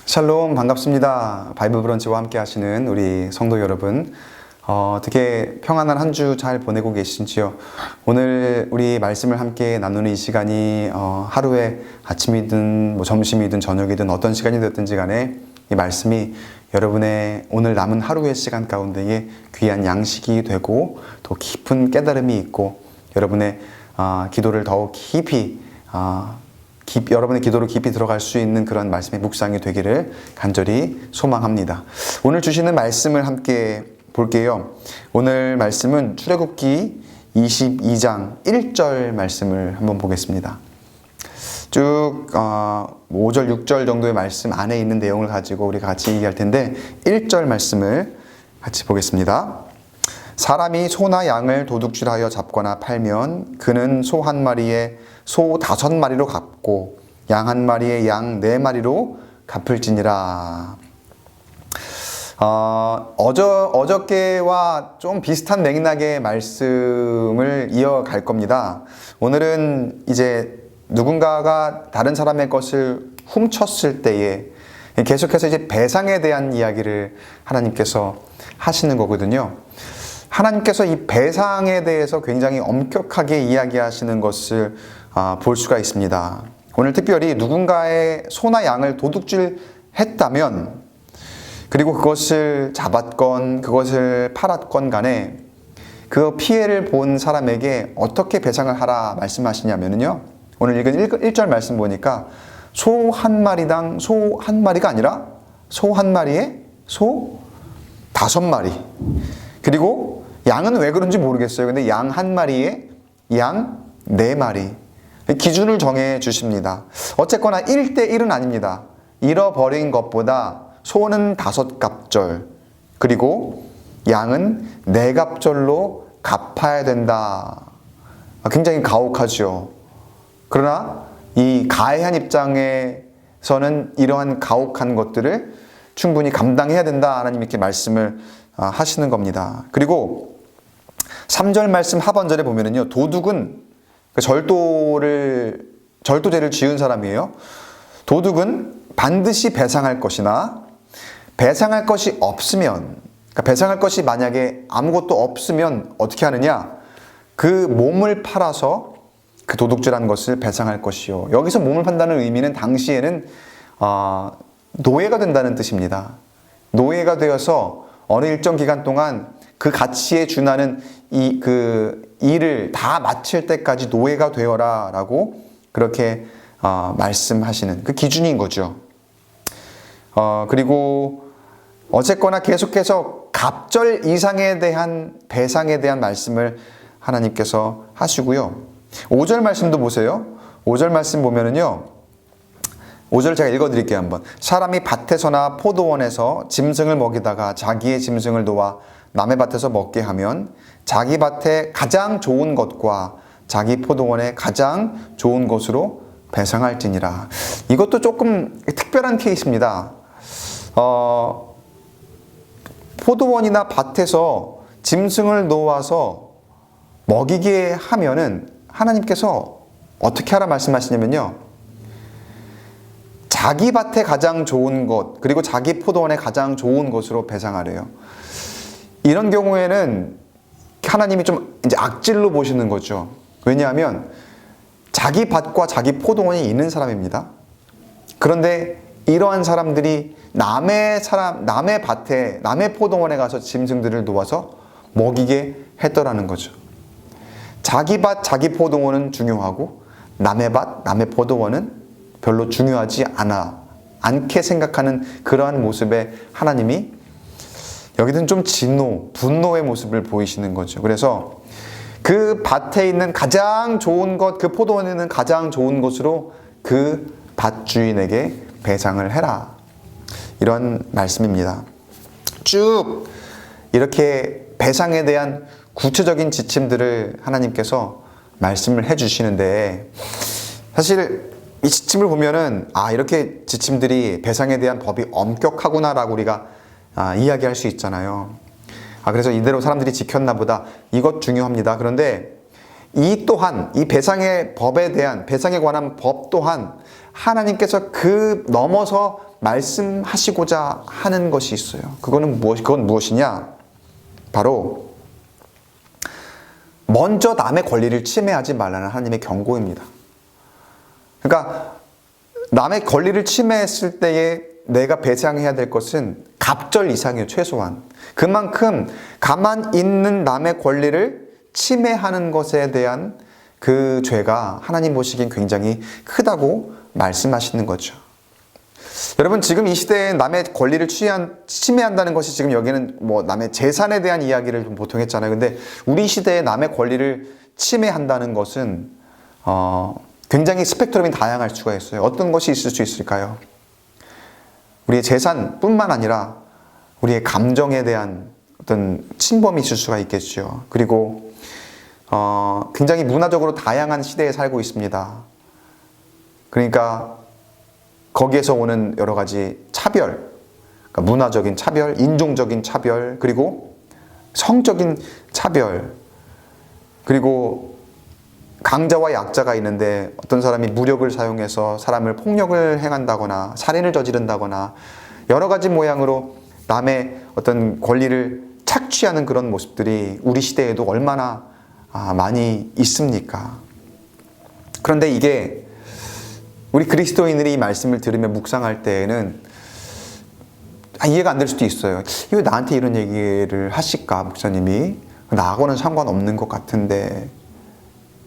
샬롬, 반갑습니다. 바이블 브런치와 함께 하시는 우리 성도 여러분, 어떻게 평안한 한 주 잘 보내고 계신지요? 오늘 우리 말씀을 함께 나누는 이 시간이 하루에 아침이든 점심이든 저녁이든 어떤 시간이 됐든지 간에 이 말씀이 여러분의 오늘 남은 하루의 시간 가운데에 귀한 양식이 되고 또 깊은 깨달음이 있고 여러분의 기도를 더욱 깊이 여러분의 기도로 깊이 들어갈 수 있는 그런 말씀의 묵상이 되기를 간절히 소망합니다. 오늘 주시는 말씀을 함께 볼게요. 오늘 말씀은 출애굽기 22장 1절 말씀을 한번 보겠습니다. 쭉 5절, 6절 정도의 말씀 안에 있는 내용을 가지고 우리가 같이 얘기할 텐데 1절 말씀을 같이 보겠습니다. 사람이 소나 양을 도둑질하여 잡거나 팔면 그는 소 한 마리에 소 5마리로 갚고 양 한 마리에 양 4마리로 갚을지니라. 어저께와 좀 비슷한 맥락의 말씀을 이어갈 겁니다. 오늘은 이제 누군가가 다른 사람의 것을 훔쳤을 때에 계속해서 이제 배상에 대한 이야기를 하나님께서 하시는 거거든요. 하나님께서 이 배상에 대해서 굉장히 엄격하게 이야기하시는 것을 볼 수가 있습니다. 오늘 특별히 누군가의 소나 양을 도둑질했다면 그리고 그것을 잡았건 그것을 팔았건 간에 그 피해를 본 사람에게 어떻게 배상을 하라 말씀하시냐면요. 오늘 읽은 1절 말씀 보니까 소 한 마리당 소 한 마리가 아니라 소 한 마리에 소 5마리. 그리고 양은 왜 그런지 모르겠어요. 근데 양 한 마리에 양 4마리. 기준을 정해 주십니다. 어쨌거나 1대1은 아닙니다. 잃어버린 것보다 소는 5갑절, 그리고 양은 4갑절로 갚아야 된다. 굉장히 가혹하죠. 그러나 이 가해한 입장에서는 이러한 가혹한 것들을 충분히 감당해야 된다. 하나님 이렇게 말씀을 하시는 겁니다. 그리고 3절 말씀 하반절에 보면은요, 도둑은 절도죄를 지은 사람이에요. 도둑은 반드시 배상할 것이나 배상할 것이 없으면, 그러니까 배상할 것이 만약에 아무것도 없으면 어떻게 하느냐? 그 몸을 팔아서 그 도둑질한 것을 배상할 것이요. 여기서 몸을 판다는 의미는 당시에는 노예가 된다는 뜻입니다. 노예가 되어서 어느 일정 기간 동안 그 가치에 준하는 그 일을 다 마칠 때까지 노예가 되어라 라고 그렇게 말씀하시는 그 기준인 거죠. 그리고 어쨌거나 계속해서 갑절 이상에 대한 배상에 대한 말씀을 하나님께서 하시고요. 5절 말씀도 보세요. 5절 말씀 보면은요, 5절 제가 읽어드릴게요. 한번. 사람이 밭에서나 포도원에서 짐승을 먹이다가 자기의 짐승을 놓아 남의 밭에서 먹게 하면 자기 밭에 가장 좋은 것과 자기 포도원에 가장 좋은 것으로 배상할지니라. 이것도 조금 특별한 케이스입니다. 포도원이나 밭에서 짐승을 놓아서 먹이게 하면은 하나님께서 어떻게 하라 말씀하시냐면요, 자기 밭에 가장 좋은 것, 그리고 자기 포도원에 가장 좋은 것으로 배상하래요. 이런 경우에는 하나님이 좀 이제 악질로 보시는 거죠. 왜냐하면 자기 밭과 자기 포도원이 있는 사람입니다. 그런데 이러한 사람들이 남의 밭에, 남의 포도원에 가서 짐승들을 놓아서 먹이게 했더라는 거죠. 자기 밭, 자기 포도원은 중요하고 남의 밭, 남의 포도원은 별로 중요하지 않게 생각하는 그러한 모습에 하나님이 여기는 좀 분노의 모습을 보이시는 거죠. 그래서 그 밭에 있는 가장 좋은 것, 그 포도원에 있는 가장 좋은 것으로 그 밭 주인에게 배상을 해라. 이런 말씀입니다. 쭉 이렇게 배상에 대한 구체적인 지침들을 하나님께서 말씀을 해주시는데, 사실 이 지침을 보면은 이렇게 지침들이 배상에 대한 법이 엄격하구나라고 우리가 이야기할 수 있잖아요. 그래서 이대로 사람들이 지켰나 보다. 이것 중요합니다. 그런데 이 또한 이 배상의 법에 대한 배상에 관한 법 또한 하나님께서 그 넘어서 말씀하시고자 하는 것이 있어요. 그건 무엇이냐? 바로 먼저 남의 권리를 침해하지 말라는 하나님의 경고입니다. 그러니까 남의 권리를 침해했을 때에 내가 배상해야 될 것은 갑절 이상이에요. 최소한. 그만큼 가만 있는 남의 권리를 침해하는 것에 대한 그 죄가 하나님 보시기엔 굉장히 크다고 말씀하시는 거죠. 여러분, 지금 이 시대에 남의 권리를 침해한다는 것이 지금 여기는 뭐 남의 재산에 대한 이야기를 좀 보통 했잖아요. 근데 우리 시대에 남의 권리를 침해한다는 것은 굉장히 스펙트럼이 다양할 수가 있어요. 어떤 것이 있을 수 있을까요? 우리의 재산뿐만 아니라 우리의 감정에 대한 어떤 침범이 있을 수가 있겠죠. 그리고 굉장히 문화적으로 다양한 시대에 살고 있습니다. 그러니까 거기에서 오는 여러 가지 차별, 그러니까 문화적인 차별, 인종적인 차별, 그리고 성적인 차별, 그리고 강자와 약자가 있는데 어떤 사람이 무력을 사용해서 사람을 폭력을 행한다거나 살인을 저지른다거나 여러 가지 모양으로 남의 어떤 권리를 착취하는 그런 모습들이 우리 시대에도 얼마나 많이 있습니까? 그런데 이게 우리 그리스도인들이 이 말씀을 들으며 묵상할 때에는 이해가 안 될 수도 있어요. 왜 나한테 이런 얘기를 하실까, 목사님이? 나하고는 상관없는 것 같은데.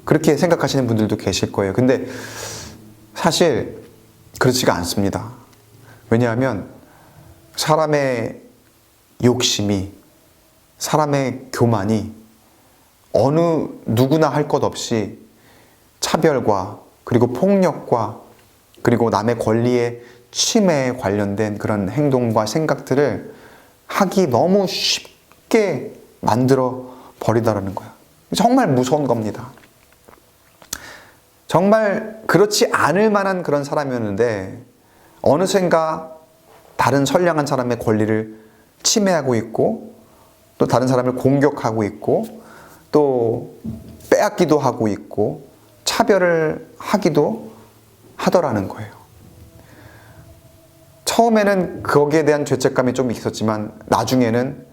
그렇게 생각하시는 분들도 계실 거예요. 근데 사실 그렇지가 않습니다. 왜냐하면 사람의 욕심이, 사람의 교만이 어느 누구나 할 것 없이 차별과 그리고 폭력과 그리고 남의 권리의 침해에 관련된 그런 행동과 생각들을 하기 너무 쉽게 만들어 버리다라는 거야. 정말 무서운 겁니다. 정말 그렇지 않을 만한 그런 사람이었는데 어느샌가 다른 선량한 사람의 권리를 침해하고 있고 또 다른 사람을 공격하고 있고 또 빼앗기도 하고 있고 차별을 하기도 하더라는 거예요. 처음에는 거기에 대한 죄책감이 좀 있었지만 나중에는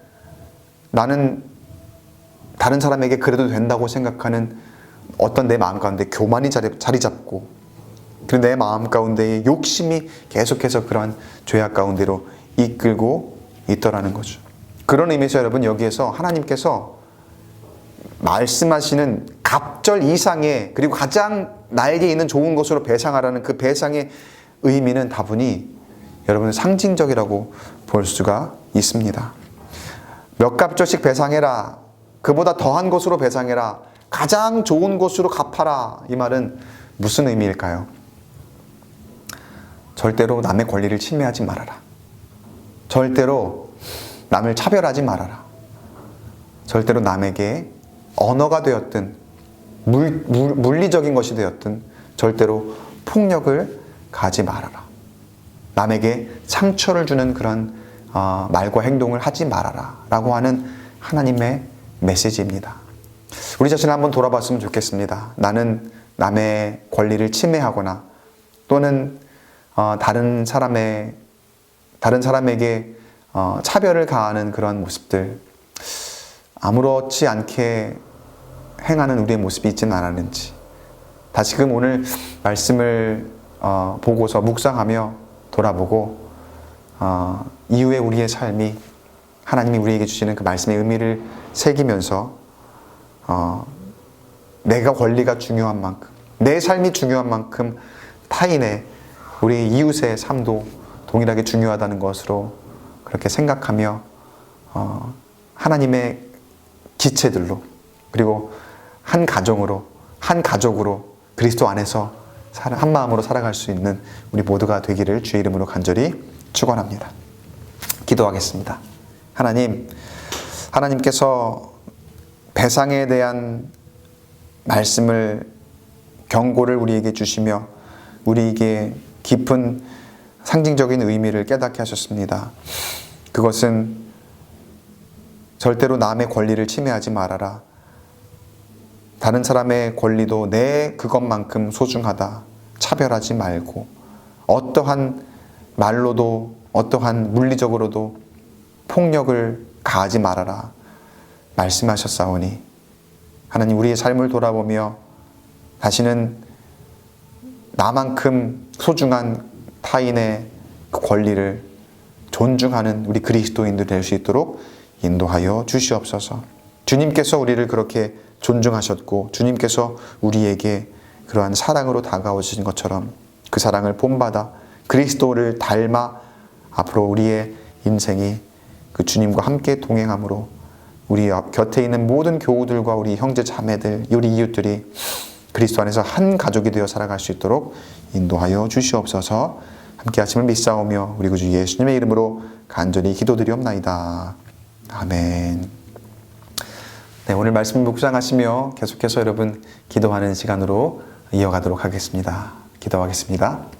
나는 다른 사람에게 그래도 된다고 생각하는 어떤 내 마음 가운데 교만이 자리 잡고 그리고 내 마음 가운데의 욕심이 계속해서 그러한 죄악 가운데로 이끌고 있더라는 거죠. 그런 의미에서 여러분, 여기에서 하나님께서 말씀하시는 갑절 이상의 그리고 가장 나에게 있는 좋은 것으로 배상하라는 그 배상의 의미는 다분히 여러분 상징적이라고 볼 수가 있습니다. 몇 갑절씩 배상해라, 그보다 더한 것으로 배상해라, 가장 좋은 것으로 갚아라, 이 말은 무슨 의미일까요? 절대로 남의 권리를 침해하지 말아라. 절대로 남을 차별하지 말아라. 절대로 남에게 언어가 되었든 물리적인 것이 되었든 절대로 폭력을 가지 말아라. 남에게 상처를 주는 그런 말과 행동을 하지 말아라 라고 하는 하나님의 메시지입니다. 우리 자신을 한번 돌아봤으면 좋겠습니다. 나는 남의 권리를 침해하거나 또는 다른 사람에게 차별을 가하는 그런 모습들, 아무렇지 않게 행하는 우리의 모습이 있지는 않았는지 다시금 오늘 말씀을 보고서 묵상하며 돌아보고 이후에 우리의 삶이 하나님이 우리에게 주시는 그 말씀의 의미를 새기면서 내가 권리가 중요한 만큼, 내 삶이 중요한 만큼 타인의, 우리 이웃의 삶도 동일하게 중요하다는 것으로 그렇게 생각하며 하나님의 지체들로 그리고 한 가정으로, 한 가족으로 그리스도 안에서 한 마음으로 살아갈 수 있는 우리 모두가 되기를 주의 이름으로 간절히 축원합니다. 기도하겠습니다. 하나님께서 배상에 대한 말씀을, 경고를 우리에게 주시며 우리에게 깊은 상징적인 의미를 깨닫게 하셨습니다. 그것은 절대로 남의 권리를 침해하지 말아라. 다른 사람의 권리도 내 그것만큼 소중하다. 차별하지 말고 어떠한 말로도 어떠한 물리적으로도 폭력을 가하지 말아라 말씀하셨사오니 하나님, 우리의 삶을 돌아보며 다시는 나만큼 소중한 타인의 그 권리를 존중하는 우리 그리스도인들 될 수 있도록 인도하여 주시옵소서. 주님께서 우리를 그렇게 존중하셨고 주님께서 우리에게 그러한 사랑으로 다가오신 것처럼 그 사랑을 본받아 그리스도를 닮아 앞으로 우리의 인생이 그 주님과 함께 동행함으로 우리 곁에 있는 모든 교우들과 우리 형제 자매들, 우리 이웃들이 그리스도 안에서 한 가족이 되어 살아갈 수 있도록 인도하여 주시옵소서. 함께 하심을 믿사오며 우리 구주 예수님의 이름으로 간절히 기도드리옵나이다. 아멘. 네, 오늘 말씀 묵상하시며 계속해서 여러분 기도하는 시간으로 이어가도록 하겠습니다. 기도하겠습니다.